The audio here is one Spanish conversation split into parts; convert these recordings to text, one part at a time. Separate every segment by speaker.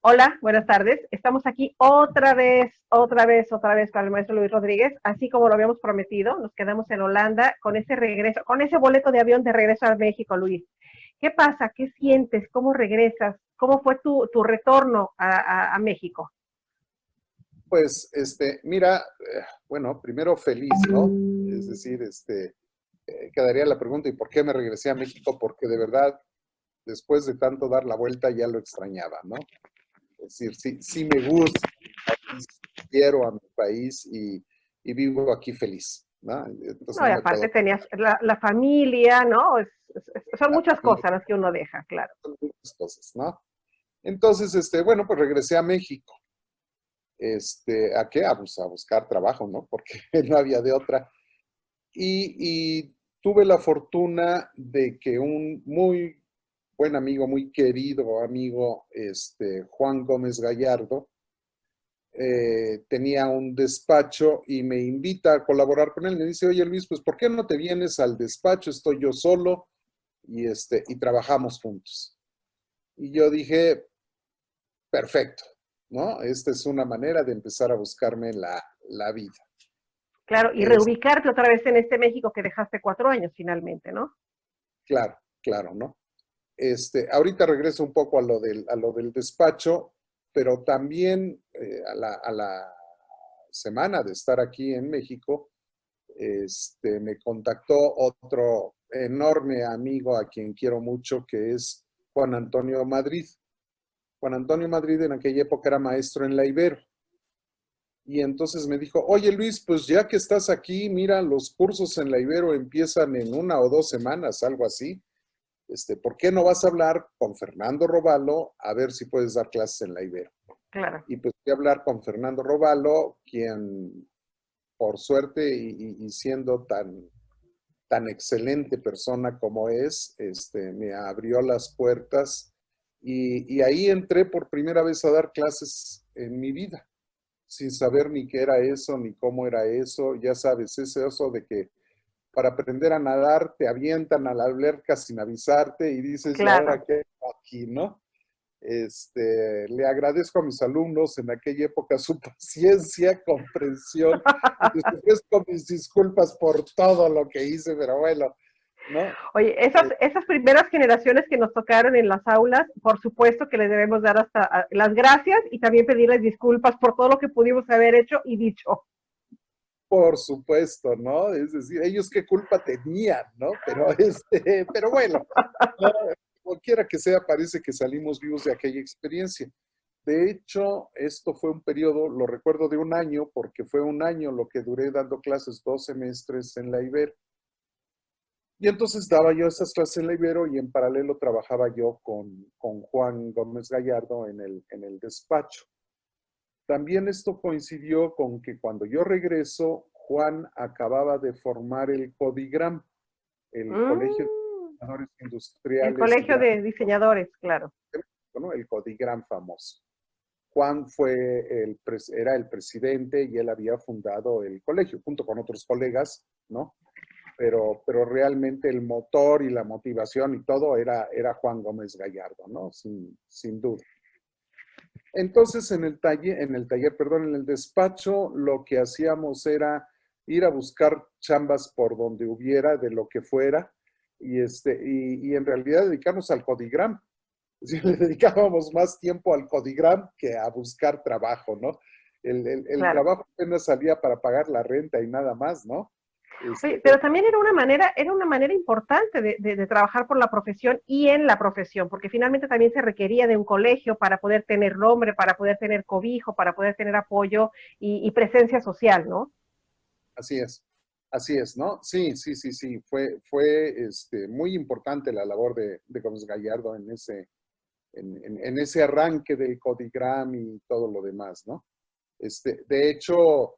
Speaker 1: Hola, buenas tardes. Estamos aquí otra vez con el maestro Luis Rodríguez, así como lo habíamos prometido. Nos quedamos en Holanda con ese regreso, con ese boleto de avión de regreso a México, Luis. ¿Qué pasa? ¿Qué sientes? ¿Cómo regresas? ¿Cómo fue tu retorno a México?
Speaker 2: Pues, mira, bueno, primero feliz, ¿no? Es decir, quedaría la pregunta, ¿y por qué me regresé a México? Porque de verdad, después de tanto dar la vuelta, ya lo extrañaba, ¿no? Es decir, sí me gusta mi país, quiero a mi país y vivo aquí feliz, ¿no? Entonces
Speaker 1: No,
Speaker 2: no
Speaker 1: y
Speaker 2: me
Speaker 1: aparte
Speaker 2: puedo
Speaker 1: tenías la familia, ¿no? Son
Speaker 2: la
Speaker 1: muchas
Speaker 2: familia,
Speaker 1: cosas las que uno deja, claro.
Speaker 2: son muchas cosas, ¿no? Entonces, bueno, pues regresé a México. ¿A qué? Pues a buscar trabajo, ¿no? Porque no había de otra. Y tuve la fortuna de que un muy buen amigo, muy querido amigo, Juan Gómez Gallardo, tenía un despacho y me invita a colaborar con él. Me dice, oye Luis, pues ¿por qué no te vienes al despacho? Estoy yo solo y trabajamos juntos. Y yo dije, perfecto, ¿no? Esta es una manera de empezar a buscarme la vida.
Speaker 1: Claro, y
Speaker 2: Es
Speaker 1: reubicarte otra vez en este México que dejaste 4 años finalmente, ¿no?
Speaker 2: claro, claro, ¿no? Ahorita regreso un poco a lo del despacho, pero también a la semana de estar aquí en México, me contactó otro enorme amigo a quien quiero mucho, que es Juan Antonio Madrid. Juan Antonio Madrid en aquella época era maestro en la Ibero. Y entonces me dijo, oye Luis, pues ya que estás aquí, mira, los cursos en la Ibero empiezan en 1 o 2 semanas, algo así. ¿Por qué no vas a hablar con Fernando Robalo a ver si puedes dar clases en la Ibero?
Speaker 1: Claro.
Speaker 2: Y pues fui a hablar con Fernando Robalo, quien por suerte y siendo tan excelente persona como es, me abrió las puertas y ahí entré por primera vez a dar clases en mi vida, sin saber ni qué era eso, ni cómo era eso. Ya sabes, ese oso de que para aprender a nadar te avientan a la alberca sin avisarte y dices, ¿y ahora
Speaker 1: Claro.
Speaker 2: qué hago aquí, no? Le agradezco a mis alumnos en aquella época su paciencia, comprensión, y les ofrezco mis disculpas por todo lo que hice, pero bueno, ¿no?
Speaker 1: Oye,
Speaker 2: Eh,
Speaker 1: esas primeras generaciones que nos tocaron en las aulas, por supuesto que les debemos dar hasta las gracias y también pedirles disculpas por todo lo que pudimos haber hecho y dicho.
Speaker 2: por supuesto, ¿no? Es decir, ellos qué culpa tenían, ¿no? Pero, pero bueno, no, cualquiera que sea, parece que salimos vivos de aquella experiencia. De hecho, esto fue un periodo, lo recuerdo de un año, porque fue un año lo que duré dando clases, 2 semestres en la Ibero. Y entonces daba yo esas clases en la Ibero y en paralelo trabajaba yo con Juan Gómez Gallardo en el despacho. También esto coincidió con que cuando yo regreso, Juan acababa de formar el CODIGRAM, el Colegio de
Speaker 1: Mm,
Speaker 2: Diseñadores
Speaker 1: el
Speaker 2: Industriales y
Speaker 1: colegio
Speaker 2: Gráficos,
Speaker 1: de diseñadores, claro.
Speaker 2: ¿no? El CODIGRAM famoso. Juan era el presidente y él había fundado el colegio junto con otros colegas, ¿no? Pero realmente el motor y la motivación y todo era Juan Gómez Gallardo, ¿no? Sin duda. Entonces, perdón, en el despacho, lo que hacíamos era ir a buscar chambas por donde hubiera, de lo que fuera, y en realidad dedicarnos al Codigram. Es decir, le dedicábamos más tiempo al Codigram que a buscar trabajo, ¿no? El
Speaker 1: Claro.
Speaker 2: trabajo apenas salía para pagar la renta y nada más, ¿no?
Speaker 1: Oye,
Speaker 2: Pero
Speaker 1: pero también era una manera importante de trabajar por la profesión y en la profesión, porque finalmente también se requería de un colegio para poder tener nombre, para poder tener cobijo, para poder tener apoyo y presencia social, ¿no?
Speaker 2: así es, ¿no? Sí, sí, sí, sí, fue muy importante la labor de Gómez Gallardo en ese arranque del Codigram y todo lo demás, ¿no? De hecho,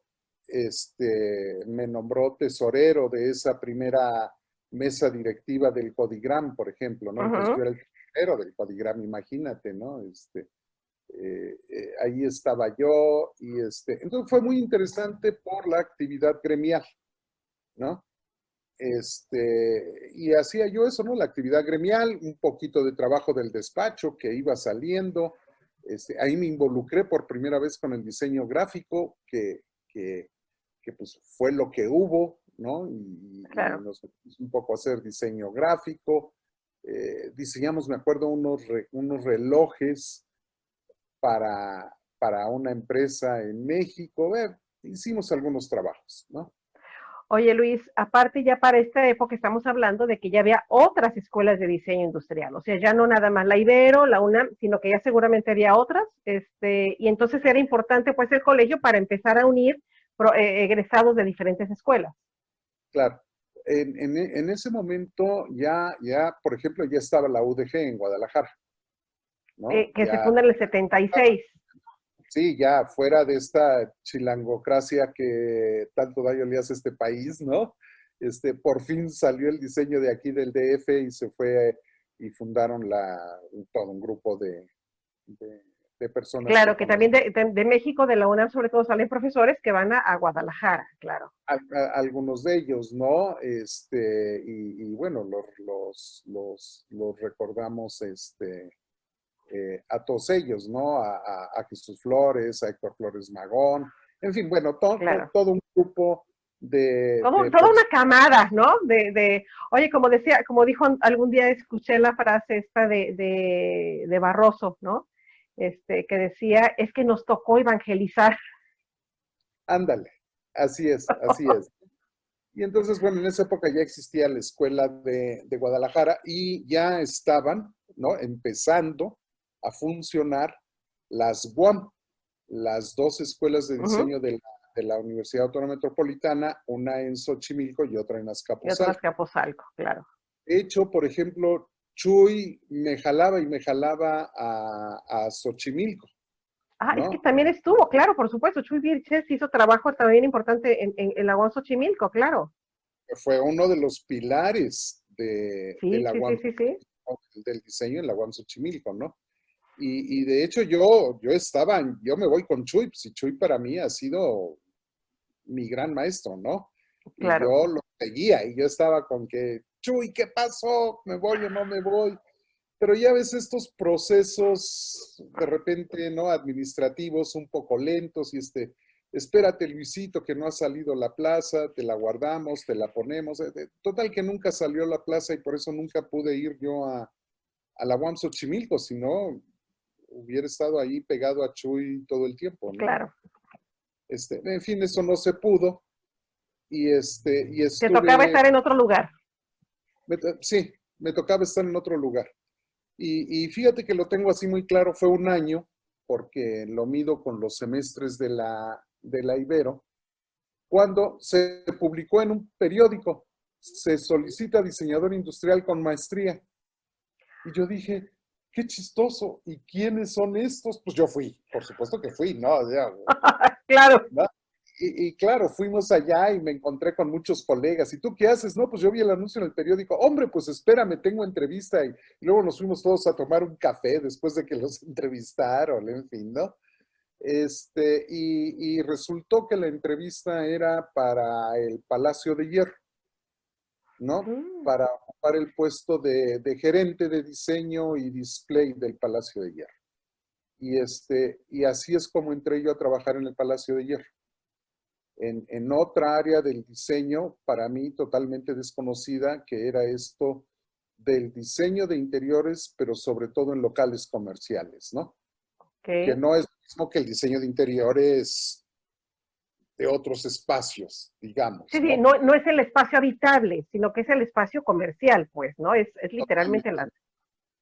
Speaker 2: me nombró tesorero de esa primera mesa directiva del Codigram, por ejemplo, ¿no? Entonces
Speaker 1: Ujú.
Speaker 2: yo era el tesorero del Codigram, imagínate, ¿no? Ahí estaba yo entonces fue muy interesante por la actividad gremial, ¿no? Y hacía yo eso, ¿no? La actividad gremial, un poquito de trabajo del despacho que iba saliendo, Ahí me involucré por primera vez con el diseño gráfico, que pues fue lo que hubo, ¿no? Y
Speaker 1: Claro.
Speaker 2: nos metimos un poco a hacer diseño gráfico. Diseñamos, me acuerdo, unos relojes para una empresa en México. Hicimos algunos trabajos, ¿no?
Speaker 1: Oye, Luis, aparte ya para esta época estamos hablando de que ya había otras escuelas de diseño industrial, o sea, ya no nada más la Ibero, la UNAM, sino que ya seguramente había otras, y entonces era importante pues el colegio para empezar a unir egresados de diferentes escuelas.
Speaker 2: Claro. En ese momento por ejemplo, ya estaba la UDG en Guadalajara, ¿no?
Speaker 1: Que se
Speaker 2: Ya,
Speaker 1: funda en el 76.
Speaker 2: sí, ya fuera de esta chilangocracia que tanto daño le hace a este país, ¿no? Por fin salió el diseño de aquí del DF y se fue y fundaron todo un grupo de, de personas que
Speaker 1: Claro, que
Speaker 2: conocen.
Speaker 1: también de México, de la UNAM, sobre todo salen profesores que van a Guadalajara, claro.
Speaker 2: Algunos de ellos, ¿no? Y bueno, los recordamos, a todos ellos, ¿no? A Jesús Flores, a Héctor Flores Magón, en fin, bueno,
Speaker 1: Claro.
Speaker 2: todo un grupo de
Speaker 1: Toda una
Speaker 2: personas.
Speaker 1: camada, ¿no? Oye, como decía, como dijo algún día, escuché la frase esta de Barroso, ¿no? Que decía, es que nos tocó evangelizar.
Speaker 2: Ándale, así es, así es. Y entonces, bueno, en esa época ya existía la escuela de Guadalajara y ya estaban, ¿no? Empezando a funcionar las UAM, las dos escuelas de
Speaker 1: Uh -huh.
Speaker 2: diseño de la Universidad Autónoma Metropolitana, una en Xochimilco y otra en
Speaker 1: Y otro
Speaker 2: Azcapotzalco.
Speaker 1: Azcapotzalco, claro.
Speaker 2: De hecho, por ejemplo, Chuy me jalaba y me jalaba a Xochimilco,
Speaker 1: Ah, es que
Speaker 2: ¿no?
Speaker 1: también estuvo, claro, por supuesto. Chuy Virches hizo trabajo también importante en la UAM Xochimilco, claro.
Speaker 2: Fue uno de los pilares de
Speaker 1: Sí,
Speaker 2: la
Speaker 1: sí,
Speaker 2: UAM,
Speaker 1: sí, sí, sí.
Speaker 2: del diseño en la UAM Xochimilco, ¿no? Y de hecho yo me voy con Chuy, pues, y Chuy para mí ha sido mi gran maestro, ¿no? Y
Speaker 1: Claro.
Speaker 2: yo lo seguía y yo estaba con que, Chuy, ¿qué pasó? ¿Me voy o no me voy? Pero ya ves estos procesos de repente, ¿no? Administrativos un poco lentos y espérate Luisito que no ha salido la plaza, te la guardamos, te la ponemos. Total que nunca salió la plaza y por eso nunca pude ir yo a la UAM Xochimilco, si no hubiera estado ahí pegado a Chuy todo el tiempo, ¿no?
Speaker 1: Claro.
Speaker 2: En fin, eso no se pudo y
Speaker 1: Te tocaba
Speaker 2: estuve,
Speaker 1: estar en otro lugar.
Speaker 2: sí, me tocaba estar en otro lugar. Y fíjate que lo tengo así muy claro, fue un año, porque lo mido con los semestres de la Ibero, cuando se publicó en un periódico, se solicita diseñador industrial con maestría. Y yo dije, qué chistoso, ¿y quiénes son estos? Pues yo fui, por supuesto que fui, ¿no?
Speaker 1: Claro.
Speaker 2: ¿no? Y claro, fuimos allá y me encontré con muchos colegas. ¿Y tú qué haces? No, pues yo vi el anuncio en el periódico. Hombre, pues espérame, tengo entrevista. Y luego nos fuimos todos a tomar un café después de que los entrevistaron, en fin, ¿no? Y resultó que la entrevista era para el Palacio de Hierro, ¿no?
Speaker 1: Mm.
Speaker 2: Para ocupar el puesto de gerente de diseño y display del Palacio de Hierro. Y así es como entré yo a trabajar en el Palacio de Hierro. En otra área del diseño, para mí totalmente desconocida, que era esto del diseño de interiores, pero sobre todo en locales comerciales, ¿no? Que
Speaker 1: Okay.
Speaker 2: no es lo mismo que el diseño de interiores de otros espacios, digamos,
Speaker 1: Sí, sí,
Speaker 2: ¿no?
Speaker 1: no, no es el espacio habitable, sino que es el espacio comercial, pues, ¿no? Es literalmente la...
Speaker 2: Totalmente.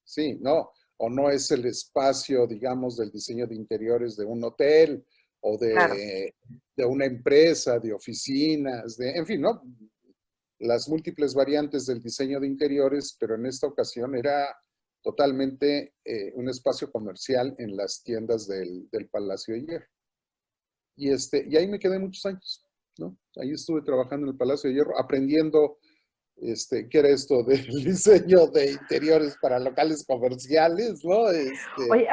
Speaker 2: Sí, ¿no? O no es el espacio, digamos, del diseño de interiores de un hotel o
Speaker 1: Claro.
Speaker 2: de una empresa, de oficinas, en fin, ¿no? Las múltiples variantes del diseño de interiores, pero en esta ocasión era totalmente un espacio comercial en las tiendas del Palacio de Hierro. Y ahí me quedé muchos años, ¿no? Ahí estuve trabajando en el Palacio de Hierro, aprendiendo qué era esto del diseño de interiores para locales comerciales, ¿no?
Speaker 1: Oye,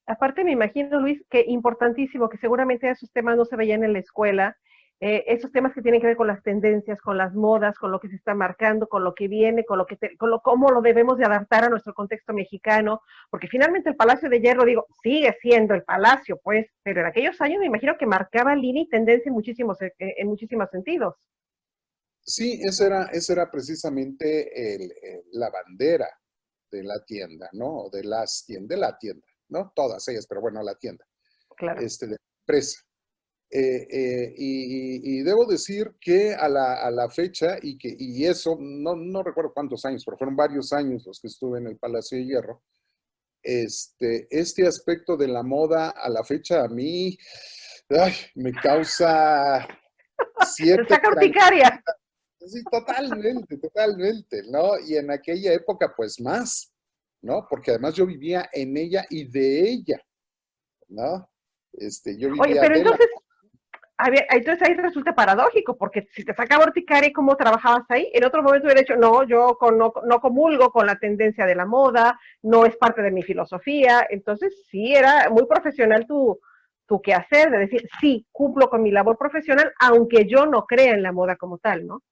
Speaker 1: aparte me imagino, Luis, que importantísimo, que seguramente esos temas no se veían en la escuela, esos temas que tienen que ver con las tendencias, con las modas, con lo que se está marcando, con lo que viene, con lo que cómo lo debemos de adaptar a nuestro contexto mexicano, porque finalmente el Palacio de Hierro, digo, sigue siendo el palacio, pues, pero en aquellos años me imagino que marcaba línea y tendencia en muchísimos sentidos.
Speaker 2: Sí, esa era precisamente la bandera de la tienda, ¿no? De la tienda, ¿no? Todas ellas, pero bueno, la tienda,
Speaker 1: Claro.
Speaker 2: de la empresa. Y debo decir que a la fecha, y eso, no recuerdo cuántos años, pero fueron varios años los que estuve en el Palacio de Hierro, este aspecto de la moda a la fecha a mí, ay, me causa
Speaker 1: Te
Speaker 2: cierta
Speaker 1: saca urticaria.
Speaker 2: sí, totalmente, totalmente, ¿no? Y en aquella época, pues más, ¿no? Porque además yo vivía en ella y de ella, ¿no? Yo
Speaker 1: Oye,
Speaker 2: vivía
Speaker 1: pero
Speaker 2: de la...
Speaker 1: entonces, a ver, entonces ahí resulta paradójico, porque si te sacaba urticaria, ¿cómo trabajabas ahí? En otro momento hubiera dicho, no, no comulgo con la tendencia de la moda, no es parte de mi filosofía. Entonces, sí, era muy profesional tu quehacer, de decir, sí, cumplo con mi labor profesional, aunque yo no crea en la moda como tal, ¿no?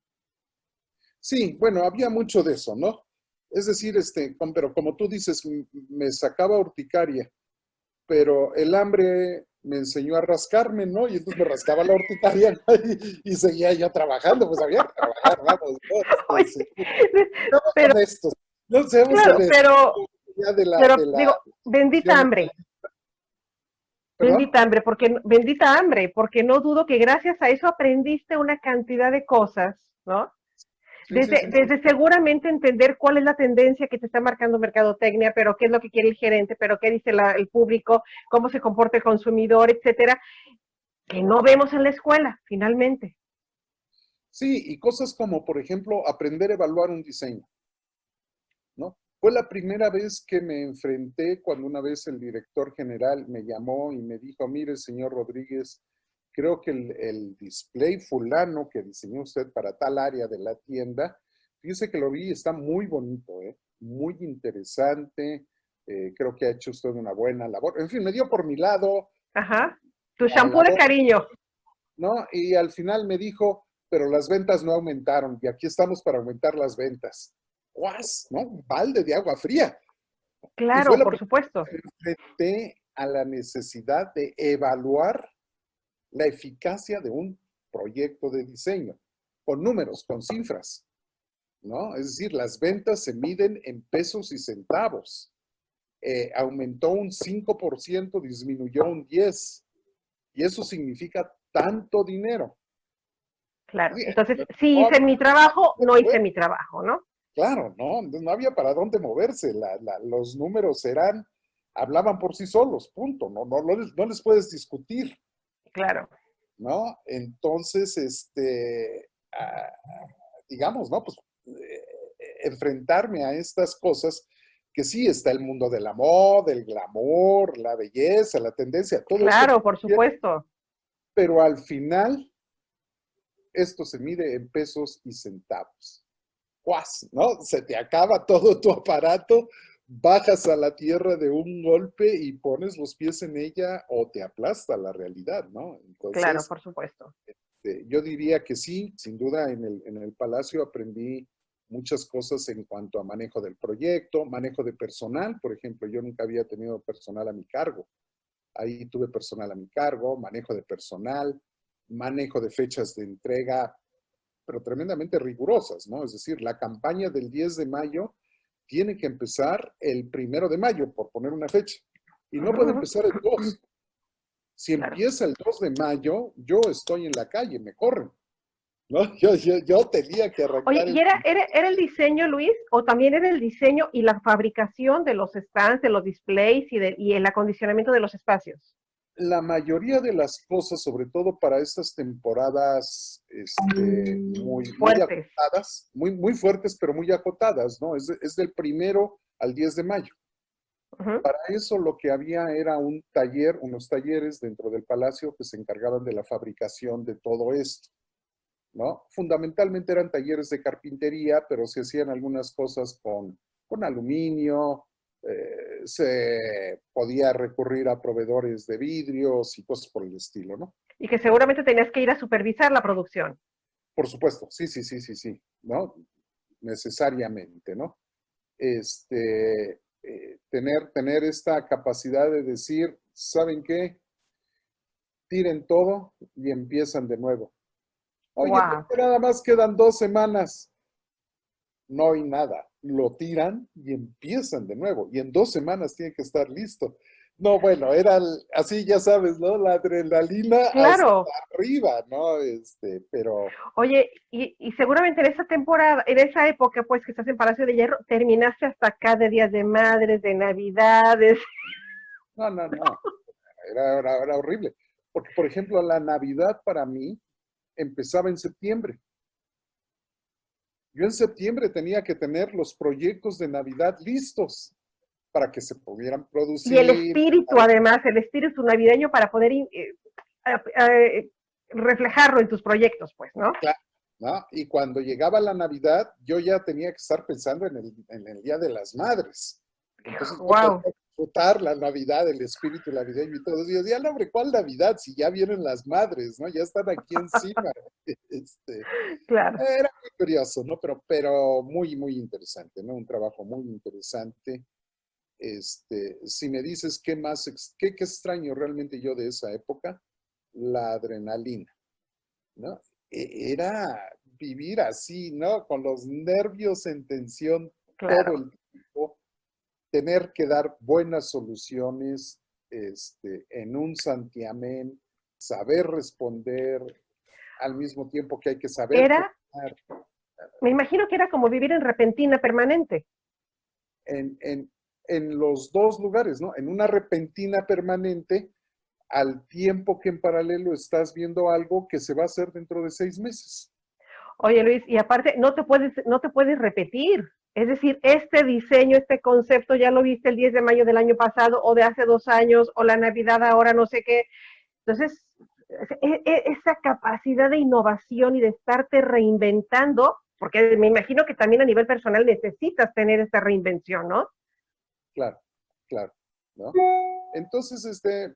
Speaker 2: Sí, bueno, había mucho de eso, ¿no? Es decir, pero como tú dices, me sacaba urticaria, pero el hambre me enseñó a rascarme, ¿no? Y entonces me rascaba la urticaria, ¿no? Y seguía yo trabajando, pues había que trabajar, vamos, ¿no?
Speaker 1: Oye,
Speaker 2: Seamos
Speaker 1: pero,
Speaker 2: honestos, no seamos
Speaker 1: claro,
Speaker 2: honestos. Ya
Speaker 1: digo,
Speaker 2: ya
Speaker 1: bendita
Speaker 2: no-
Speaker 1: hambre.
Speaker 2: ¿Perdón?
Speaker 1: Bendita hambre, porque no dudo que gracias a eso aprendiste una cantidad de cosas, ¿no?
Speaker 2: Sí, sí, sí.
Speaker 1: Desde seguramente entender cuál es la tendencia que te está marcando mercadotecnia, pero qué es lo que quiere el gerente, pero qué dice el público, cómo se comporta el consumidor, etcétera, que no vemos en la escuela, finalmente.
Speaker 2: Sí, y cosas como, por ejemplo, aprender a evaluar un diseño, ¿no? Fue la primera vez que me enfrenté cuando una vez el director general me llamó y me dijo, mire, señor Rodríguez, creo que el display fulano que diseñó usted para tal área de la tienda, fíjese que lo vi y está muy bonito, ¿eh? Muy interesante, creo que ha hecho usted una buena labor. En fin, me dio por mi lado
Speaker 1: Ajá. Tu
Speaker 2: la
Speaker 1: shampoo de
Speaker 2: labor,
Speaker 1: cariño.
Speaker 2: ¿no? Y al final me dijo, pero las ventas no aumentaron y aquí estamos para aumentar las ventas. ¡Guas! ¿No? Un balde de agua fría. Y fue
Speaker 1: Claro,
Speaker 2: la
Speaker 1: por
Speaker 2: primera
Speaker 1: supuesto.
Speaker 2: vez que me enfrenté a la necesidad de evaluar la eficacia de un proyecto de diseño, con números, con cifras, ¿no? Es decir, las ventas se miden en pesos y centavos. Aumentó un 5%, disminuyó un 10%, y eso significa tanto dinero.
Speaker 1: Claro.
Speaker 2: Sí,
Speaker 1: Entonces,
Speaker 2: no
Speaker 1: sí hice
Speaker 2: había
Speaker 1: mi trabajo, no hice mi trabajo, ¿no?
Speaker 2: claro, ¿no? No había para dónde moverse. Los números hablaban por sí solos, punto. No les puedes discutir,
Speaker 1: Claro.
Speaker 2: ¿no? Entonces, digamos, ¿no? Pues enfrentarme a estas cosas, que sí está el mundo del amor, del glamour, la belleza, la tendencia, todo esto,
Speaker 1: Claro, por supuesto.
Speaker 2: pero al final esto se mide en pesos y centavos. ¡Guas! ¿No? Se te acaba todo tu aparato, bajas a la tierra de un golpe y pones los pies en ella o te aplasta la realidad, ¿no?
Speaker 1: Claro,
Speaker 2: Entonces,
Speaker 1: por supuesto.
Speaker 2: yo diría que sí, sin duda en el Palacio aprendí muchas cosas en cuanto a manejo del proyecto, manejo de personal, por ejemplo, yo nunca había tenido personal a mi cargo. Ahí tuve personal a mi cargo, manejo de personal, manejo de fechas de entrega, pero tremendamente rigurosas, ¿no? Es decir, la campaña del 10 de mayo tiene que empezar el 1 de mayo, por poner una fecha, y no puede
Speaker 1: Uh-huh,
Speaker 2: empezar el 2. Si
Speaker 1: claro.
Speaker 2: empieza el 2 de mayo, yo estoy en la calle, me corren, ¿no? Yo tenía que
Speaker 1: Oye,
Speaker 2: arrancar
Speaker 1: ¿y
Speaker 2: el...
Speaker 1: era el diseño, Luis, o también era el diseño y la fabricación de los stands, de los displays y el acondicionamiento de los espacios?
Speaker 2: La mayoría de las cosas, sobre todo para estas temporadas muy
Speaker 1: Fuertes.
Speaker 2: acotadas, muy fuertes, pero muy acotadas, ¿no? Es del 1 al 10 de mayo.
Speaker 1: Uh-huh.
Speaker 2: Para eso lo que había era un taller, unos talleres dentro del palacio que se encargaban de la fabricación de todo esto, ¿no? Fundamentalmente eran talleres de carpintería, pero se hacían algunas cosas con aluminio, se podía recurrir a proveedores de vidrios y cosas por el estilo, ¿no?
Speaker 1: Y que seguramente tenías que ir a supervisar la producción.
Speaker 2: Por supuesto, sí, sí, sí, sí, sí, ¿no? Necesariamente, ¿no? Tener esta capacidad de decir, ¿saben qué? Tiren todo y empiezan de nuevo. Oye,
Speaker 1: Wow.
Speaker 2: pero nada más quedan 2 semanas. No hay nada. Lo tiran y empiezan de nuevo. Y en 2 semanas tiene que estar listo. No, bueno, era así, ya sabes, ¿no? La adrenalina hasta
Speaker 1: Claro.
Speaker 2: arriba, ¿no? Pero
Speaker 1: Oye, y seguramente en esa temporada, en esa época, pues, que estás en Palacio de Hierro, terminaste hasta acá de Días de Madres, de Navidades.
Speaker 2: no, no, no. Era horrible. Porque, por ejemplo, la Navidad para mí empezaba en septiembre. Yo en septiembre tenía que tener los proyectos de Navidad listos para que se pudieran
Speaker 1: Y el
Speaker 2: producir.
Speaker 1: espíritu, además, el espíritu navideño para poder reflejarlo en tus proyectos, pues, ¿no?
Speaker 2: Claro, ¿no? Y cuando llegaba la Navidad, yo ya tenía que estar pensando en el Día de las Madres. Entonces yo podía
Speaker 1: Wow,
Speaker 2: disfrutar la Navidad, el espíritu navideño y todo. Y yo decía, no, hombre, ¿cuál Navidad? Si ya vienen las madres, ¿no? Ya están aquí encima.
Speaker 1: claro.
Speaker 2: Era muy curioso, ¿no? Pero muy, muy interesante, ¿no? Un trabajo muy interesante. Si me dices qué más, qué extraño realmente yo de esa época, la adrenalina, ¿no? Era vivir así, ¿no? Con los nervios en tensión todo
Speaker 1: Claro.
Speaker 2: el tiempo, tener que dar buenas soluciones, en un santiamén, saber responder al mismo tiempo que hay que saber
Speaker 1: Era,
Speaker 2: coordinar
Speaker 1: me imagino que era como vivir en repentina permanente.
Speaker 2: en, en, en los dos lugares, ¿no? En una repentina permanente, al tiempo que en paralelo estás viendo algo que se va a hacer dentro de 6 meses.
Speaker 1: Oye, Luis, y aparte, no te puedes repetir. Es decir, este diseño, este concepto, ya lo viste el 10 de mayo del año pasado, o de hace 2 años, o la Navidad ahora, no sé qué. Entonces, esa capacidad de innovación y de estarte reinventando, porque me imagino que también a nivel personal necesitas tener esta reinvención, ¿no?
Speaker 2: Claro, claro, ¿no? Entonces, de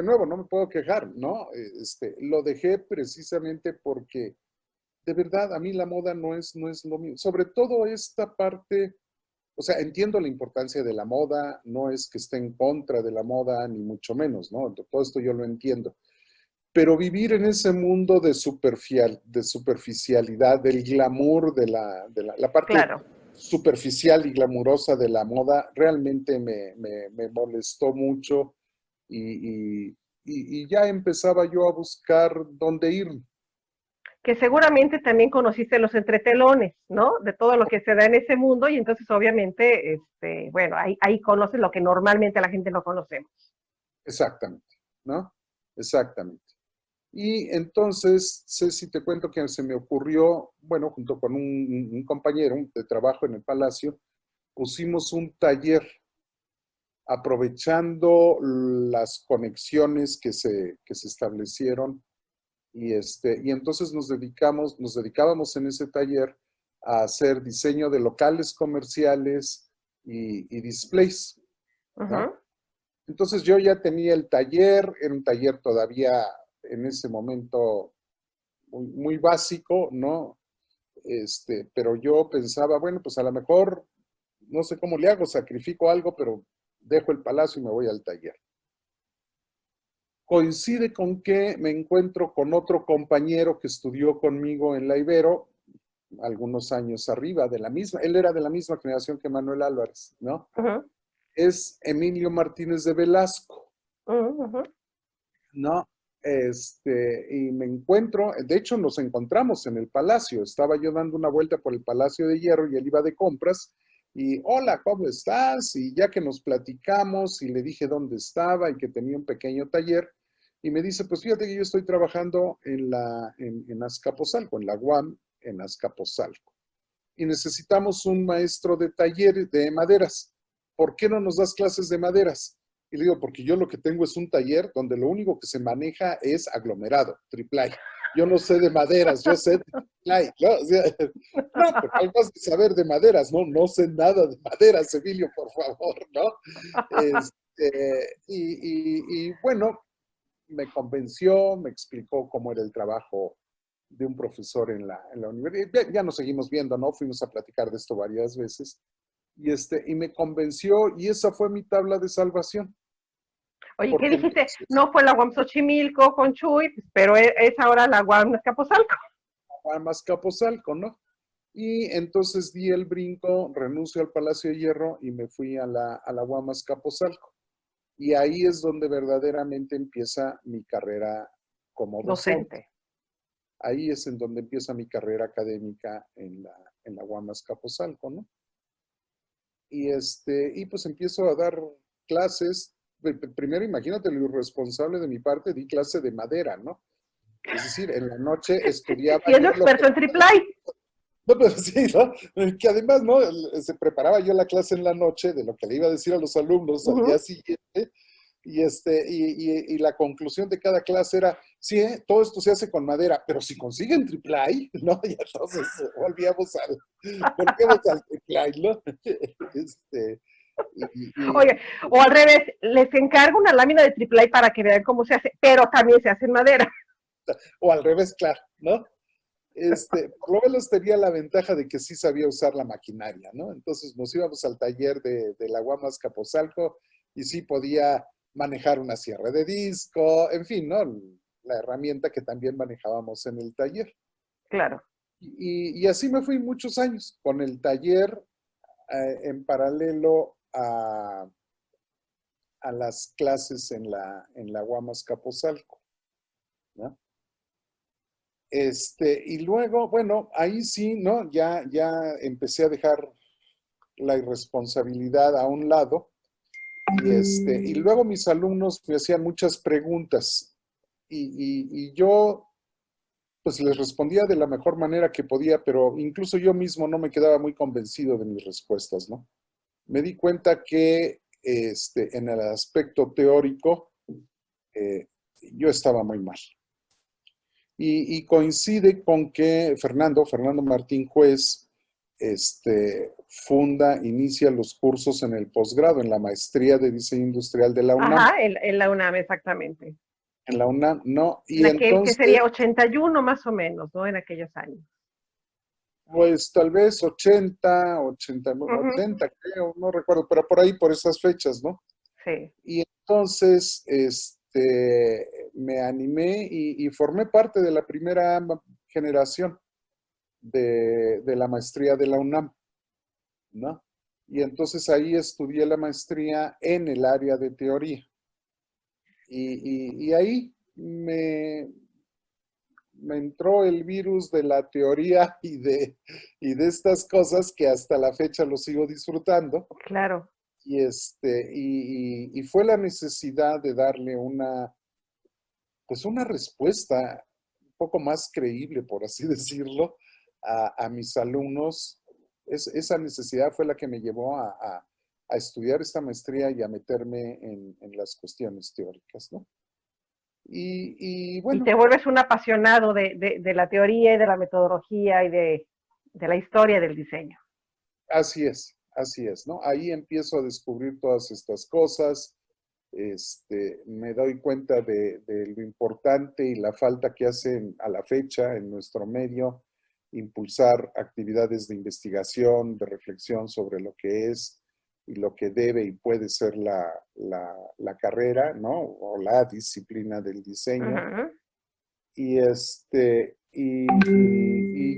Speaker 2: nuevo, no me puedo quejar, ¿no? Lo dejé precisamente porque de verdad a mí la moda no es lo mío. Sobre todo esta parte, o sea, entiendo la importancia de la moda, no es que esté en contra de la moda, ni mucho menos, ¿no? Todo esto yo lo entiendo. Pero vivir en ese mundo de superficialidad, del glamour, la parte
Speaker 1: Claro.
Speaker 2: superficial y glamurosa de la moda, realmente me molestó mucho y ya empezaba yo a buscar dónde ir.
Speaker 1: Que seguramente también conociste los entretelones, ¿no? De todo lo que se da en ese mundo y entonces obviamente, bueno, ahí conoces lo que normalmente la gente no conocemos.
Speaker 2: Exactamente, ¿no? Exactamente. Y entonces, Ceci, te cuento que se me ocurrió, bueno, junto con un compañero de trabajo en el Palacio, pusimos un taller aprovechando las conexiones que se establecieron y entonces nos dedicábamos en ese taller a hacer diseño de locales comerciales y displays, ¿no?
Speaker 1: Ujú.
Speaker 2: Entonces yo ya tenía el taller, era un taller todavía en ese momento muy, muy básico, ¿no? Pero yo pensaba, bueno, pues a lo mejor, no sé cómo le hago, sacrifico algo, pero dejo el palacio y me voy al taller. Coincide con que me encuentro con otro compañero que estudió conmigo en la Ibero, algunos años arriba de la misma, él era de la misma generación que Manuel Álvarez, ¿no?
Speaker 1: Ujú.
Speaker 2: Es Emilio Martínez de Velasco,
Speaker 1: Ujú.
Speaker 2: ¿no? Y me encuentro, de hecho nos encontramos en el Palacio, estaba yo dando una vuelta por el Palacio de Hierro y él iba de compras y hola, ¿cómo estás? Y ya que nos platicamos y le dije dónde estaba y que tenía un pequeño taller y me dice, pues fíjate que yo estoy trabajando en Azcapotzalco, en la UAM, en Azcapotzalco y necesitamos un maestro de taller de maderas. ¿Por qué no nos das clases de maderas? Y le digo, porque yo lo que tengo es un taller donde lo único que se maneja es aglomerado, triplay. Yo no sé de maderas, yo sé de triplay, ¿no? O sea, no, pero algo has de saber de maderas, ¿no? No sé nada de maderas, Emilio, por favor, ¿no? Y bueno, me convenció, me explicó cómo era el trabajo de un profesor en la universidad. Ya nos seguimos viendo, ¿no? Fuimos a platicar de esto varias veces. Y me convenció y esa fue mi tabla de salvación.
Speaker 1: Oye, ¿qué
Speaker 2: Porque
Speaker 1: dijiste?
Speaker 2: entonces,
Speaker 1: No fue la UAM Xochimilco con Chuy, pero es ahora la UAM Azcapotzalco.
Speaker 2: más Capozalco, ¿no? Y entonces di el brinco, renuncio al Palacio de Hierro y me fui a la Guamas Capozalco. Y ahí es donde verdaderamente empieza mi carrera como docente.
Speaker 1: Docente.
Speaker 2: Ahí es en donde empieza mi carrera académica en la Guamas Capozalco, ¿no? Y pues empiezo a dar clases. Primero, imagínate lo irresponsable de mi parte, di clase de madera, ¿no? Es decir, en la noche estudiaba
Speaker 1: Siendo
Speaker 2: yo lo que...
Speaker 1: experto en triplay.
Speaker 2: No, pero sí, ¿no? Que además, ¿no? Se preparaba yo la clase en la noche de lo que le iba a decir a los alumnos al día siguiente, y la conclusión de cada clase era, sí, todo esto se hace con madera, pero si consiguen triplay, ¿no? Y entonces volvíamos al triplay, ¿no? Este, y
Speaker 1: Oye, o al revés, les encargo una lámina de triplay para que vean cómo se hace, pero también se hace en madera.
Speaker 2: o al revés, claro, ¿no? Por lo menos tenía la ventaja de que sí sabía usar la maquinaria, ¿no? Entonces nos íbamos al taller de la Guamas Capozalco y sí podía manejar una sierra de disco, en fin, ¿no? La herramienta que también manejábamos en el taller.
Speaker 1: Claro.
Speaker 2: Y así me fui muchos años con el taller en paralelo a las clases en la Guamas Capozalco, ¿no? Y luego, bueno, ahí sí, ¿no? Ya empecé a dejar la irresponsabilidad a un lado y luego mis alumnos me hacían muchas preguntas y yo pues les respondía de la mejor manera que podía, pero incluso yo mismo no me quedaba muy convencido de mis respuestas, ¿no? Me di cuenta que en el aspecto teórico yo estaba muy mal. Y coincide con que Fernando Martín Juez, inicia los cursos en el posgrado, en la maestría de diseño industrial de la UNAM.
Speaker 1: Ajá, en la UNAM, exactamente.
Speaker 2: En la UNAM, no.
Speaker 1: En
Speaker 2: Y
Speaker 1: aquel que
Speaker 2: entonces,
Speaker 1: sería 81 más o menos, ¿no? En aquellos años.
Speaker 2: pues tal vez 80, 80,
Speaker 1: Ujú,
Speaker 2: 80, creo, no recuerdo, pero por ahí, por esas fechas, ¿no?
Speaker 1: sí.
Speaker 2: Y entonces, me animé y formé parte de la primera generación de la maestría de la UNAM, ¿no? Y entonces ahí estudié la maestría en el área de teoría. Y ahí me entró el virus de la teoría y de estas cosas que hasta la fecha lo sigo disfrutando.
Speaker 1: Claro.
Speaker 2: Y fue la necesidad de darle pues una respuesta un poco más creíble, por así decirlo, a mis alumnos. Esa necesidad fue la que me llevó a estudiar esta maestría y a meterme en las cuestiones teóricas, ¿no? Y
Speaker 1: Y
Speaker 2: bueno,
Speaker 1: te vuelves un apasionado de la teoría y de la metodología y de la historia del diseño.
Speaker 2: así es, ¿no? Ahí empiezo a descubrir todas estas cosas, me doy cuenta de lo importante y la falta que hacen a la fecha en nuestro medio impulsar actividades de investigación, de reflexión sobre lo que es y lo que debe y puede ser la carrera, ¿no? O la disciplina del diseño.
Speaker 1: Ujú.
Speaker 2: Y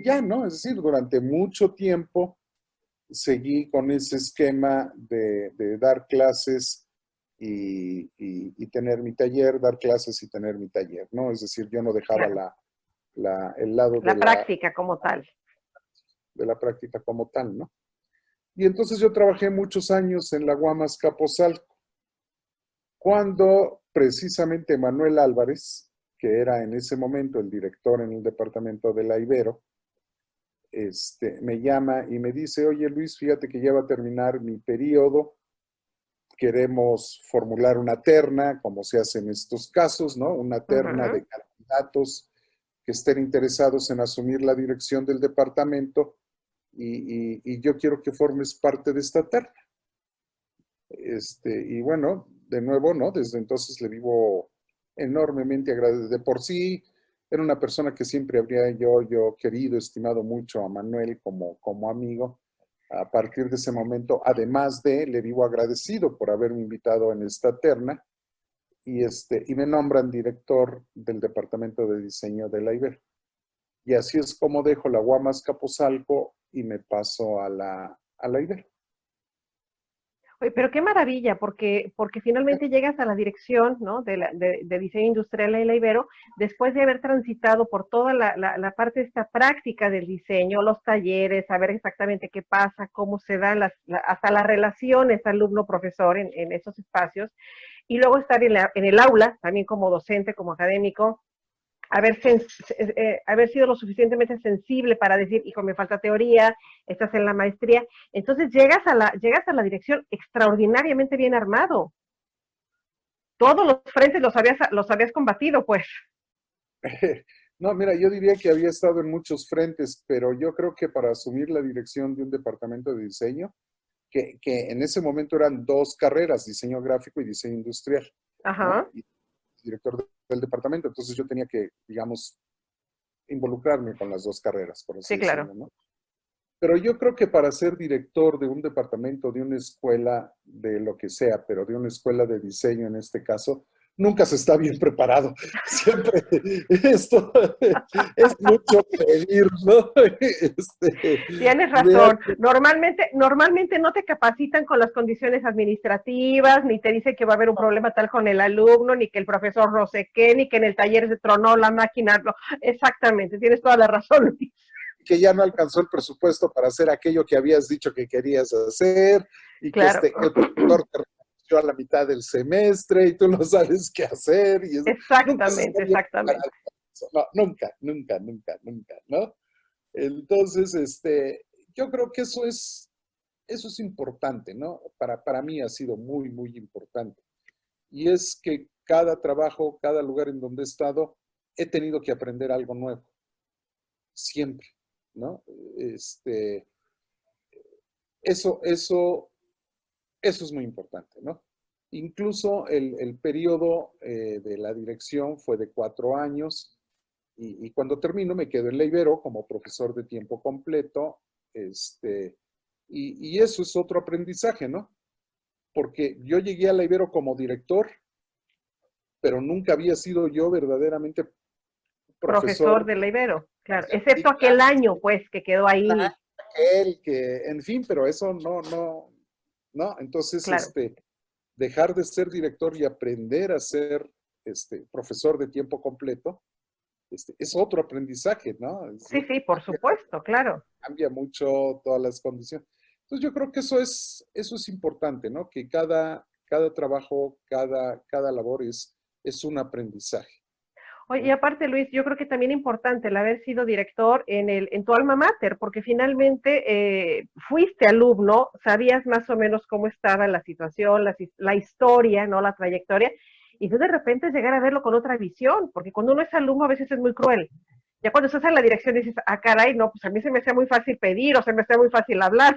Speaker 2: ya, ¿no? Es decir, durante mucho tiempo seguí con ese esquema de dar clases y tener mi taller, dar clases y tener mi taller, ¿no? Es decir, yo no dejaba
Speaker 1: Claro.
Speaker 2: el lado
Speaker 1: La práctica como tal.
Speaker 2: de la práctica como tal, ¿no? Y entonces yo trabajé muchos años en la Guamas Capozalco, cuando precisamente Manuel Álvarez, que era en ese momento el director en el departamento de la Ibero, me llama y me dice, oye Luis, fíjate que ya va a terminar mi periodo, queremos formular una terna, como se hace en estos casos, ¿no? Una terna
Speaker 1: Ujú.
Speaker 2: de candidatos que estén interesados en asumir la dirección del departamento y yo quiero que formes parte de esta terna. Y bueno, de nuevo, ¿no? Desde entonces le vivo enormemente agradecido. De por sí, era una persona que siempre habría yo querido, estimado mucho a Manuel como amigo. A partir de ese momento, además de, le vivo agradecido por haberme invitado en esta terna y me nombran director del departamento de diseño de la Ibero. Y así es como dejo la UAM Azcapotzalco y me paso a la Ibero.
Speaker 1: Oye, pero qué maravilla, porque finalmente llegas a la dirección, ¿no? de diseño industrial en la Ibero, después de haber transitado por toda la parte de esta práctica del diseño, los talleres, saber exactamente qué pasa, cómo se dan hasta las relaciones alumno-profesor en esos espacios, y luego estar en el aula, también como docente, como académico, haber sido lo suficientemente sensible para decir, hijo, me falta teoría, estás en la maestría. Entonces llegas a la dirección extraordinariamente bien armado. Todos los frentes los habías combatido, pues.
Speaker 2: No, mira, yo diría que había estado en muchos frentes, pero yo creo que para asumir la dirección de un departamento de diseño, que en ese momento eran dos carreras, diseño gráfico y diseño industrial, ¿no?
Speaker 1: Ajá.
Speaker 2: Y director del departamento, entonces yo tenía que, digamos, involucrarme con las dos carreras, por así
Speaker 1: Sí, claro.
Speaker 2: decirlo, ¿no? Pero yo creo que para ser director de un departamento, de una escuela, de lo que sea, pero de una escuela de diseño en este caso, nunca se está bien preparado. Siempre esto es mucho pedir, ¿no?
Speaker 1: Tienes razón.
Speaker 2: Realmente,
Speaker 1: Normalmente no te capacitan con las condiciones administrativas, ni te dicen que va a haber un problema tal con el alumno, ni que el profesor no sé qué, ni que en el taller se tronó la máquina. No. Exactamente, tienes toda la razón.
Speaker 2: que ya no alcanzó el presupuesto para hacer aquello que habías dicho que querías hacer y que,
Speaker 1: Claro.
Speaker 2: que el profesor te renunció a la mitad del semestre y tú no sabes qué hacer. Y eso. Nunca se está
Speaker 1: Exactamente,
Speaker 2: bien
Speaker 1: exactamente.
Speaker 2: preparado. No, nunca, nunca, nunca, nunca, ¿no? Entonces, yo creo que eso es importante, ¿no? Para mí ha sido muy, muy importante. Y es que cada trabajo, cada lugar en donde he estado, he tenido que aprender algo nuevo, siempre, ¿no? Este, eso, eso, eso es muy importante, ¿no? Incluso el periodo de la dirección fue de 4 años y cuando termino me quedo en la Ibero como profesor de tiempo completo, y eso es otro aprendizaje, ¿no? Porque yo llegué a la Ibero como director, pero nunca había sido yo verdaderamente
Speaker 1: Profesor
Speaker 2: profesor.
Speaker 1: de la Ibero, claro.
Speaker 2: Sí,
Speaker 1: Excepto aquel
Speaker 2: claro,
Speaker 1: año, pues, que quedó ahí,
Speaker 2: aquel que, en fin, pero eso no. Entonces,
Speaker 1: claro.
Speaker 2: dejar de ser director y aprender a ser profesor de tiempo completo, es otro aprendizaje, ¿no?
Speaker 1: Sí, sí, por supuesto, claro.
Speaker 2: Cambia mucho todas las condiciones. Entonces yo creo que eso es importante, ¿no? Que cada trabajo, cada labor es un aprendizaje,
Speaker 1: Oye, y
Speaker 2: ¿no?
Speaker 1: aparte, Luis, yo creo que también importante el haber sido director en tu alma mater, porque finalmente fuiste alumno, sabías más o menos cómo estaba la situación, la historia, ¿no? La trayectoria, y tú de repente llegar a verlo con otra visión, porque cuando uno es alumno a veces es muy cruel. Ya cuando estás en la dirección dices, ah, caray, no, pues a mí se me hacía muy fácil pedir o se me hacía muy fácil hablar.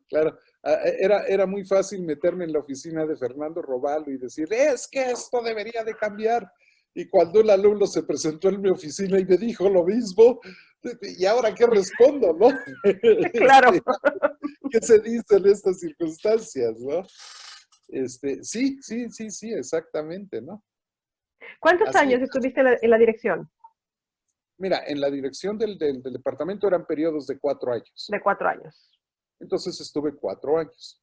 Speaker 2: Claro, era muy fácil meterme en la oficina de Fernando Robalo y decir, es que esto debería de cambiar. Y cuando el alumno se presentó en mi oficina y me dijo lo mismo, ¿y ahora qué respondo, no?
Speaker 1: Claro.
Speaker 2: ¿Qué se dice en estas circunstancias, no? Sí, exactamente, ¿no?
Speaker 1: ¿Cuántos
Speaker 2: Así,
Speaker 1: años estuviste en la dirección?
Speaker 2: mira, en la dirección del departamento eran periodos de 4 años.
Speaker 1: De 4 años.
Speaker 2: Entonces estuve 4 años.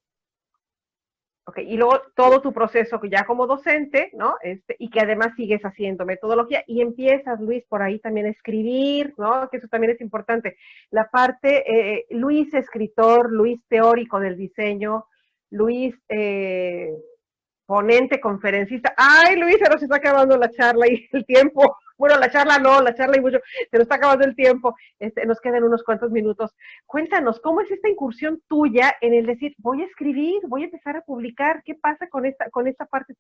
Speaker 1: Ok, y luego todo tu proceso ya como docente, ¿no? Y que además sigues haciendo metodología y empiezas, Luis, por ahí también a escribir, ¿no? Que eso también es importante. La parte, Luis escritor, Luis teórico del diseño, Luis ponente, conferencista. Ay, Luis, se nos está acabando la charla y el tiempo. Bueno, la charla no, la charla y mucho. Se nos está acabando el tiempo. Nos quedan unos cuantos minutos. Cuéntanos, ¿cómo es esta incursión tuya en el decir, voy a escribir, voy a empezar a publicar? ¿Qué pasa con esta parte?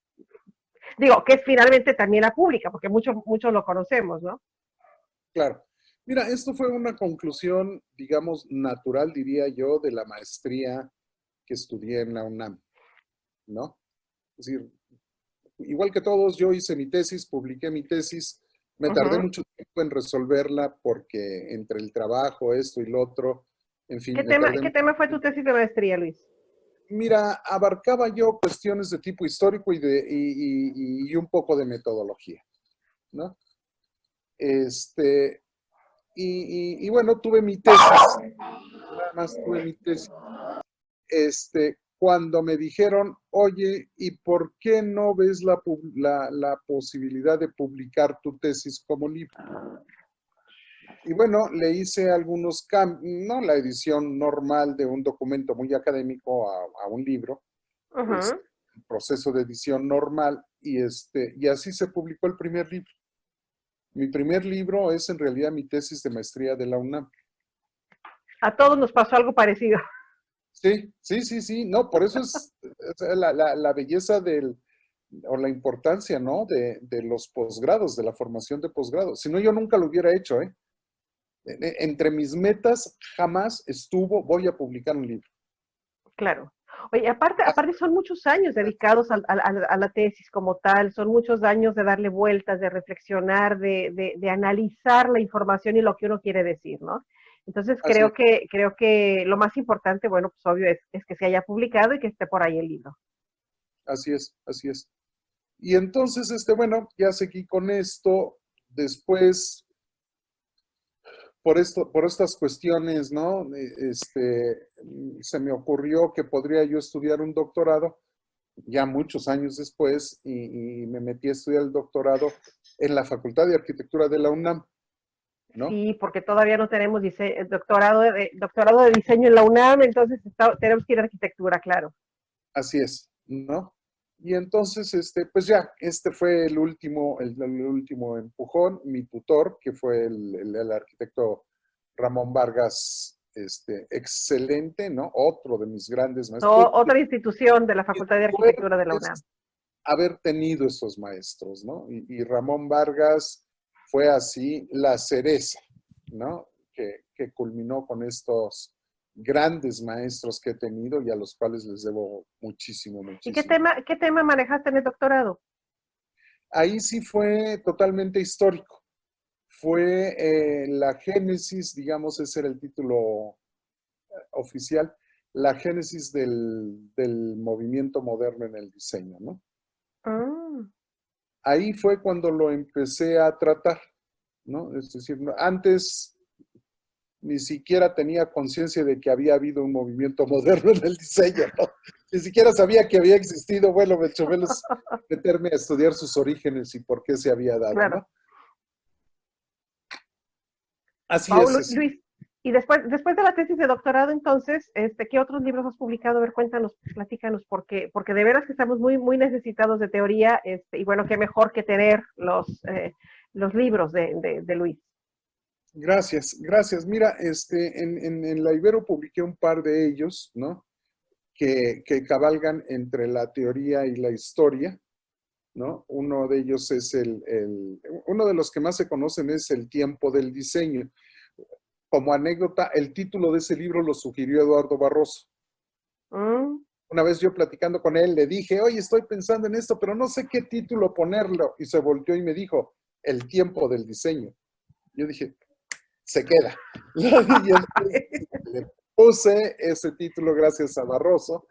Speaker 1: Digo, que es finalmente también la pública, porque muchos lo conocemos, ¿no?
Speaker 2: Claro. Mira, esto fue una conclusión, digamos, natural, diría yo, de la maestría que estudié en la UNAM, ¿no? Es decir, igual que todos, yo hice mi tesis, publiqué mi tesis. Me tardé
Speaker 1: Ujú.
Speaker 2: mucho tiempo en resolverla porque entre el trabajo, esto y lo otro, en fin, me tardé
Speaker 1: Qué
Speaker 2: mucho.
Speaker 1: tema fue tu tesis de maestría, Luis?
Speaker 2: Mira, abarcaba yo cuestiones de tipo histórico y un poco de metodología, ¿no? Este, y bueno, tuve mi tesis, nada más tuve mi tesis. Cuando me dijeron, oye, ¿y por qué no ves la posibilidad de publicar tu tesis como libro? Y bueno, le hice algunos cambios, no la edición normal de un documento muy académico a un libro,
Speaker 1: Ujú.
Speaker 2: el proceso de edición normal, y así se publicó el primer libro. Mi primer libro es en realidad mi tesis de maestría de la UNAM.
Speaker 1: A todos nos pasó algo parecido.
Speaker 2: Sí, sí, sí, sí, no, por eso es la belleza o la importancia, ¿no? De los posgrados, de la formación de posgrado. Si no, yo nunca lo hubiera hecho, ¿eh? Entre mis metas jamás estuvo, voy a publicar un libro.
Speaker 1: Claro. Oye, aparte son muchos años dedicados a la tesis como tal, son muchos años de darle vueltas, de reflexionar, de analizar la información y lo que uno quiere decir, ¿no? Entonces
Speaker 2: Así,
Speaker 1: creo que lo más importante, bueno, pues obvio es que se haya publicado y que esté por ahí el libro.
Speaker 2: así es, así es. Y entonces, bueno, ya seguí con esto. Después, por estas cuestiones, ¿no? Se me ocurrió que podría yo estudiar un doctorado ya muchos años después y me metí a estudiar el doctorado en la Facultad de Arquitectura de la UNAM, ¿no?
Speaker 1: Sí, porque todavía no tenemos doctorado de diseño en la UNAM, entonces tenemos que ir a arquitectura, claro.
Speaker 2: Así es, ¿no? Y entonces, pues ya, este fue el último empujón. Mi tutor, que fue el arquitecto Ramón Vargas, excelente, ¿no? Otro de mis grandes maestros.
Speaker 1: Otra institución de la
Speaker 2: Mi
Speaker 1: Facultad de
Speaker 2: suerte
Speaker 1: Arquitectura de la
Speaker 2: es
Speaker 1: UNAM.
Speaker 2: haber tenido esos maestros, ¿no? Y Ramón Vargas fue así la cereza, ¿no? Que culminó con estos grandes maestros que he tenido y a los cuales les debo muchísimo,
Speaker 1: ¿Y
Speaker 2: muchísimo.
Speaker 1: qué tema manejaste en el doctorado?
Speaker 2: Ahí sí fue totalmente histórico. Fue la génesis, digamos, ese era el título oficial, la génesis del movimiento moderno en el diseño, ¿no?
Speaker 1: Mm.
Speaker 2: Ahí fue cuando lo empecé a tratar, ¿no? Es decir, antes ni siquiera tenía conciencia de que había habido un movimiento moderno en el diseño, ¿no? Ni siquiera sabía que había existido, bueno, me hecho menos meterme a estudiar sus orígenes y por qué se había dado,
Speaker 1: Claro.
Speaker 2: ¿no? Así es,
Speaker 1: Paulo,
Speaker 2: Ceci.
Speaker 1: Luis, y después de la tesis de doctorado, entonces, ¿qué otros libros has publicado? A ver, cuéntanos, platícanos, porque de veras que estamos muy necesitados de teoría, y bueno, qué mejor que tener los libros de Luis.
Speaker 2: Gracias, gracias. Mira, en la Ibero publiqué un par de ellos, ¿no? Que cabalgan entre la teoría y la historia, ¿no? Uno de ellos es uno de los que más se conocen es El tiempo del diseño. Como anécdota, el título de ese libro lo sugirió Eduardo Barroso.
Speaker 1: Mm.
Speaker 2: Una vez yo platicando con él, le dije, oye, estoy pensando en esto, pero no sé qué título ponerlo. Y se volteó y me dijo, El tiempo del diseño. Yo dije, se queda. Y entonces le puse ese título gracias a Barroso.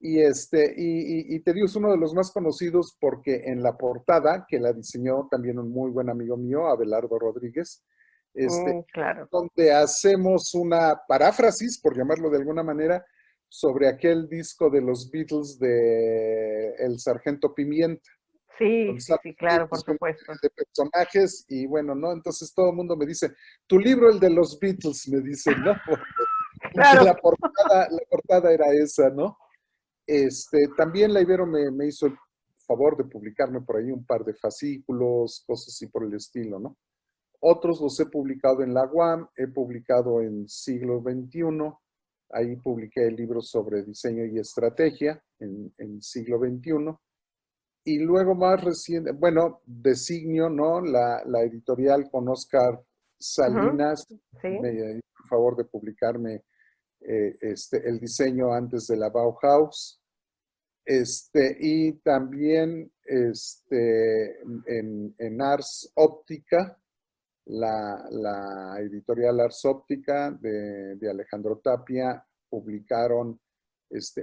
Speaker 2: Y te digo, es uno de los más conocidos porque en la portada, que la diseñó también un muy buen amigo mío, Abelardo Rodríguez,
Speaker 1: Claro.
Speaker 2: donde hacemos una paráfrasis, por llamarlo de alguna manera, sobre aquel disco de los Beatles de El Sargento Pimienta.
Speaker 1: Sí,
Speaker 2: Donde
Speaker 1: sí,
Speaker 2: salen
Speaker 1: sí,
Speaker 2: ahí,
Speaker 1: claro, por
Speaker 2: pues, una
Speaker 1: supuesto.
Speaker 2: serie de personajes y bueno, ¿no? Entonces todo el mundo me dice, tu libro, el de los Beatles, me dicen, ¿no? Porque
Speaker 1: Claro.
Speaker 2: la portada era esa, ¿no? También la Ibero me hizo el favor de publicarme por ahí un par de fascículos, cosas así por el estilo, ¿no? Otros los he publicado en la UAM, he publicado en Siglo XXI, ahí publiqué el libro sobre diseño y estrategia en Siglo XXI. Y luego más reciente, bueno, Designio, ¿no? La editorial con Oscar
Speaker 1: Ujú.
Speaker 2: Salinas
Speaker 1: Sí.
Speaker 2: me hizo el favor de publicarme el diseño antes de la Bauhaus. Y también en Ars Óptica, la editorial Ars Óptica de Alejandro Tapia, publicaron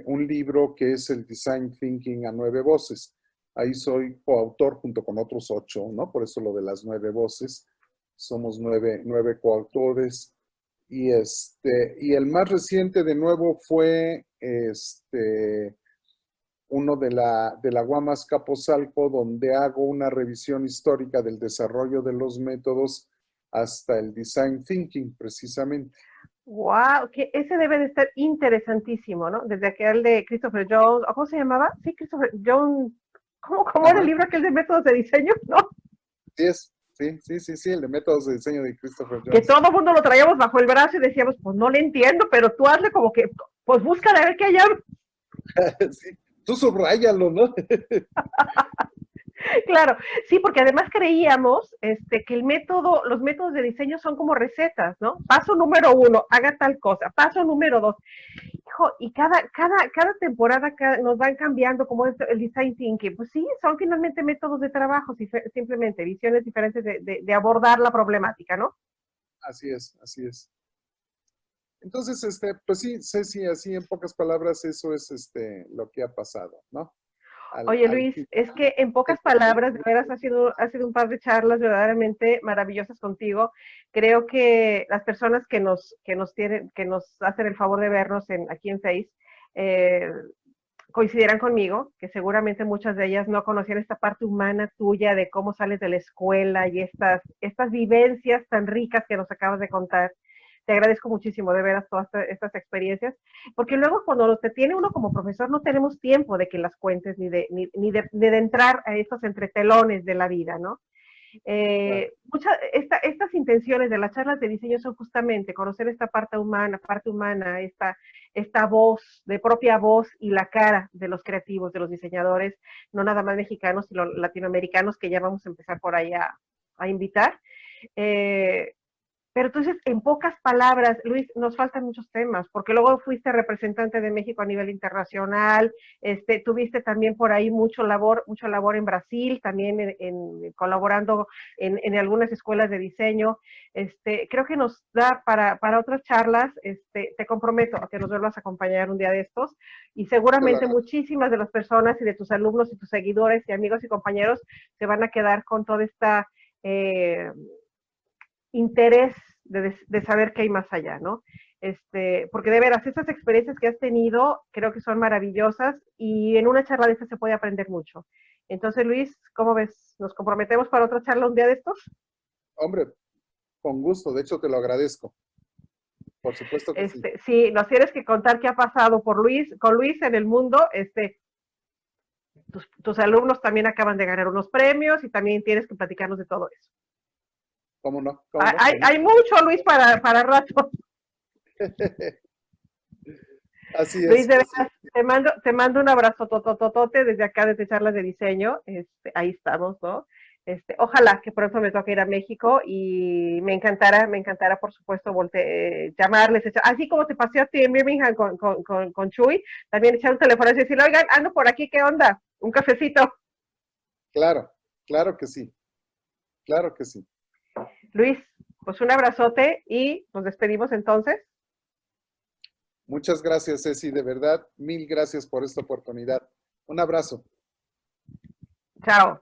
Speaker 2: un libro que es el Design Thinking a 9 voces. Ahí soy coautor junto con otros 8, ¿no? Por eso lo de las 9 voces. Somos 9 coautores. Y el más reciente de nuevo fue uno de la Guamas Capozalco, donde hago una revisión histórica del desarrollo de los métodos hasta el Design Thinking, precisamente.
Speaker 1: Wow, que ese debe de estar interesantísimo, ¿no? Desde aquel de Christopher Jones, ¿cómo se llamaba? Sí, Christopher Jones. ¿Cómo era el libro aquel de métodos de diseño? ¿No?
Speaker 2: Sí es, sí, el de métodos de diseño de Christopher
Speaker 1: Que
Speaker 2: Jones.
Speaker 1: todo el mundo lo traíamos bajo el brazo y decíamos, pues no le entiendo, pero tú hazle como que, pues búscale a ver qué hay.
Speaker 2: Sí, tú subráyalo, ¿no?
Speaker 1: Claro, sí, porque además creíamos que los métodos de diseño son como recetas, ¿no? Paso número 1, haga tal cosa. Paso número 2. Hijo, y cada temporada nos van cambiando como el design thinking. Pues sí, son finalmente métodos de trabajo, simplemente visiones diferentes de abordar la problemática, ¿no?
Speaker 2: Así es, así es. Entonces, pues sí, Ceci, así en pocas palabras, eso es lo que ha pasado, ¿no?
Speaker 1: Oye, Luis, es que en pocas palabras, de veras, ha sido un par de charlas verdaderamente maravillosas contigo. Creo que las personas que nos hacen el favor de vernos aquí en Face, eh, coincidirán conmigo, que seguramente muchas de ellas no conocían esta parte humana tuya de cómo sales de la escuela y estas vivencias tan ricas que nos acabas de contar. Te agradezco muchísimo de veras todas estas experiencias, porque luego cuando te tiene uno como profesor no tenemos tiempo de que las cuentes ni de entrar a estos entretelones de la vida, ¿no? Estas intenciones de las charlas de diseño son justamente conocer esta parte humana, esta voz, de propia voz y la cara de los creativos, de los diseñadores, no nada más mexicanos, sino latinoamericanos, que ya vamos a empezar por ahí a invitar. Pero entonces, en pocas palabras, Luis, nos faltan muchos temas, porque luego fuiste representante de México a nivel internacional, tuviste también por ahí mucha labor en Brasil, también colaborando en algunas escuelas de diseño. Creo que nos da para otras charlas. Te comprometo a que nos vuelvas a acompañar un día de estos, y seguramente muchísimas de las personas y de tus alumnos y tus seguidores y amigos y compañeros se van a quedar con toda esta interés de saber qué hay más allá, ¿no? Porque de veras, esas experiencias que has tenido creo que son maravillosas, y en una charla de estas se puede aprender mucho. Entonces, Luis, ¿cómo ves? ¿Nos comprometemos para otra charla un día de estos?
Speaker 2: Hombre, con gusto, de hecho te lo agradezco. Por supuesto que sí.
Speaker 1: Sí, nos tienes que contar qué ha pasado con Luis en el mundo. Tus alumnos también acaban de ganar unos premios y también tienes que platicarnos de todo eso.
Speaker 2: ¿Cómo no?
Speaker 1: Hay mucho, Luis, para rato.
Speaker 2: Así es.
Speaker 1: Luis, de verdad, te mando un abrazo totototote desde acá, desde Charlas de Diseño. Ahí estamos, ¿no? Ojalá que pronto me toque ir a México, y me encantará, por supuesto, llamarles, así como te pasé a ti en Birmingham con Chuy, también echar un teléfono y decirle, oigan, ando por aquí, ¿qué onda? Un cafecito.
Speaker 2: Claro, claro que sí, claro que sí.
Speaker 1: Luis, pues un abrazote y nos despedimos entonces.
Speaker 2: Muchas gracias, Ceci, de verdad, mil gracias por esta oportunidad. Un abrazo.
Speaker 1: Chao.